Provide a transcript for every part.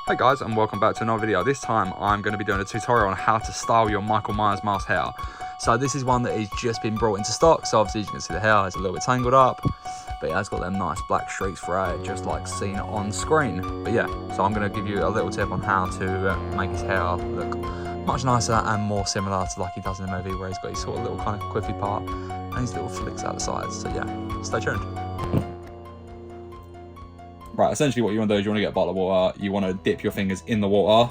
Hey guys, and welcome back to another video. This time I'm going to be doing a tutorial on how to style your Michael Myers mask hair. So this is one that has just been brought into stock, so obviously as you can see the hair is a little bit tangled up, but it has got them nice black streaks throughout it, just like seen on screen. But yeah, so I'm going to give you a little tip on how to make his hair look much nicer and more similar to like he does in the movie, where he's got his sort of little kind of quiffy part and his little flicks out the sides. So yeah, stay tuned. Right, essentially what you want to do is you want to get a bottle of water, you want to dip your fingers in the water.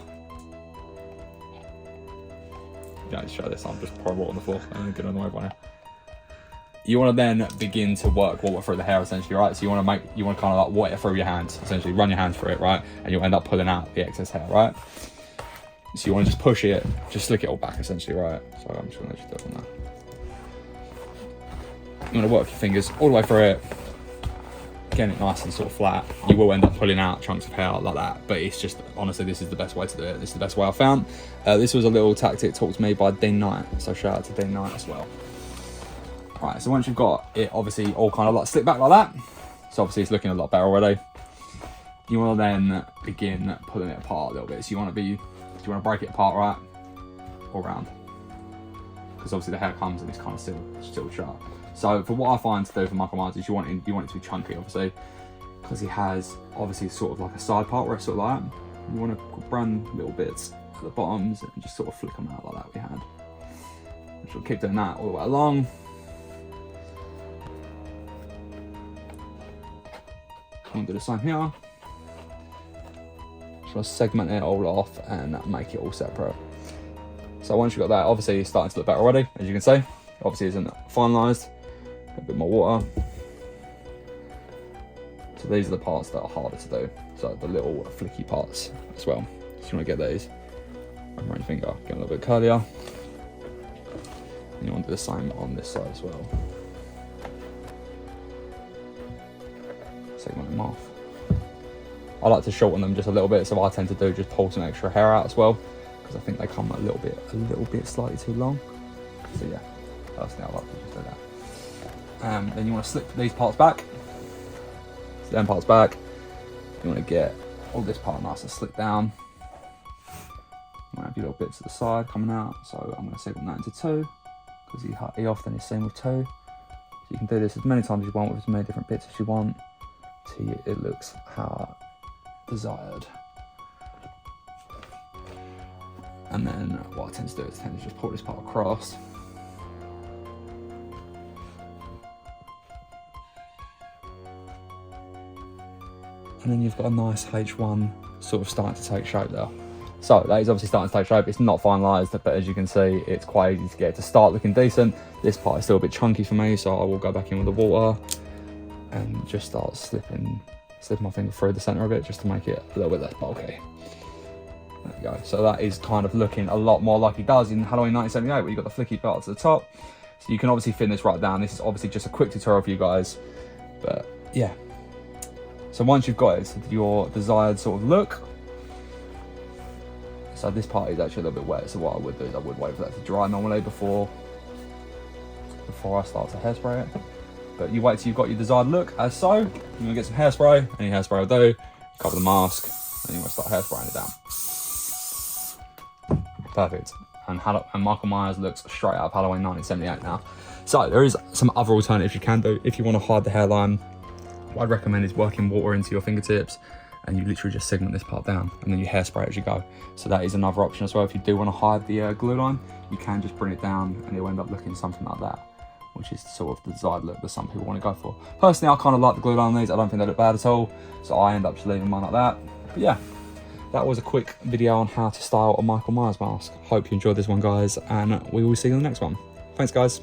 Yeah, I'll show this, I'm just pouring water on the floor, I'm getting annoyed by it. You want to then begin to work water through the hair essentially, right? So you want to kind of like wet it through your hands, essentially run your hands through it, right? And you'll end up pulling out the excess hair, right? So you want to just push it, just slick it all back essentially, right? So I'm just going to let you do it on that. You want to work your fingers all the way through it. Getting it nice and sort of flat. You will end up pulling out chunks of hair like that, but it's just, honestly, this is the best way to do it. This is the best way I found. This was a little tactic taught to me by Dean Knight, so shout out to Dean Knight as well. Right, so once you've got it obviously all kind of like slicked back like that, so obviously it's looking a lot better already, you want to then begin pulling it apart a little bit. So you want to break it apart, right, all round, because obviously the hair comes and it's kind of still sharp. So for what I find to do for Michael Myers is you want it to be chunky, obviously, because he has obviously sort of like a side part where it's sort of like that. You want to run little bits at the bottoms and just sort of flick them out like that with your hand. Which will keep doing that all the way along. I'm going to do the same here. Just want to segment it all off and make it all separate. So once you've got that, obviously it's starting to look better already, as you can see. Obviously it isn't finalised. A bit more water. So these are the parts that are harder to do. So the little flicky parts as well. So you want to get these around your finger, get a little bit curlier. And you want to do the same on this side as well. Segment them off. I like to shorten them just a little bit, so what I tend to do is just pull some extra hair out as well, because I think they come a little bit slightly too long. So yeah, personally I like to just do that. Then you want to slip these parts back. So them parts back. You want to get all this part nice and slicked down. You want to have your little bits at the side coming out. So I'm going to segment that into two, because he often is seen with two. So you can do this as many times as you want with as many different bits as you want till it looks how desired. And then what I tend to do is just pull this part across. And then you've got a nice H1 sort of starting to take shape there. So that is obviously starting to take shape. It's not finalised, but as you can see, it's quite easy to get it to start looking decent. This part is still a bit chunky for me, so I will go back in with the water and just start slipping my finger through the centre of it, just to make it a little bit less bulky. There you go. So that is kind of looking a lot more like he does in Halloween 1978, where you've got the flicky parts at the top. So you can obviously thin this right down. This is obviously just a quick tutorial for you guys, but yeah. So once you've got it to your desired sort of look, so this part is actually a little bit wet, so what I would do is I would wait for that to dry normally before I start to hairspray it. But you wait till you've got your desired look, as so. You're gonna get some hairspray, any hairspray will do, cover the mask, and you want to start hairspraying it down. Perfect. And Michael Myers looks straight out of Halloween 1978 now. So there is some other alternatives you can do if you want to hide the hairline. What I'd recommend is working water into your fingertips, and you literally just segment this part down, and then you hairspray as you go. So that is another option as well. If you do want to hide the glue line, you can just bring it down and it'll end up looking something like that, which is sort of the desired look that some people want to go for. Personally, I kind of like the glue line on these. I don't think they look bad at all, so I end up just leaving mine like that. But yeah, that was a quick video on how to style a Michael Myers mask. Hope you enjoyed this one, guys, and we will see you in the next one. Thanks, guys.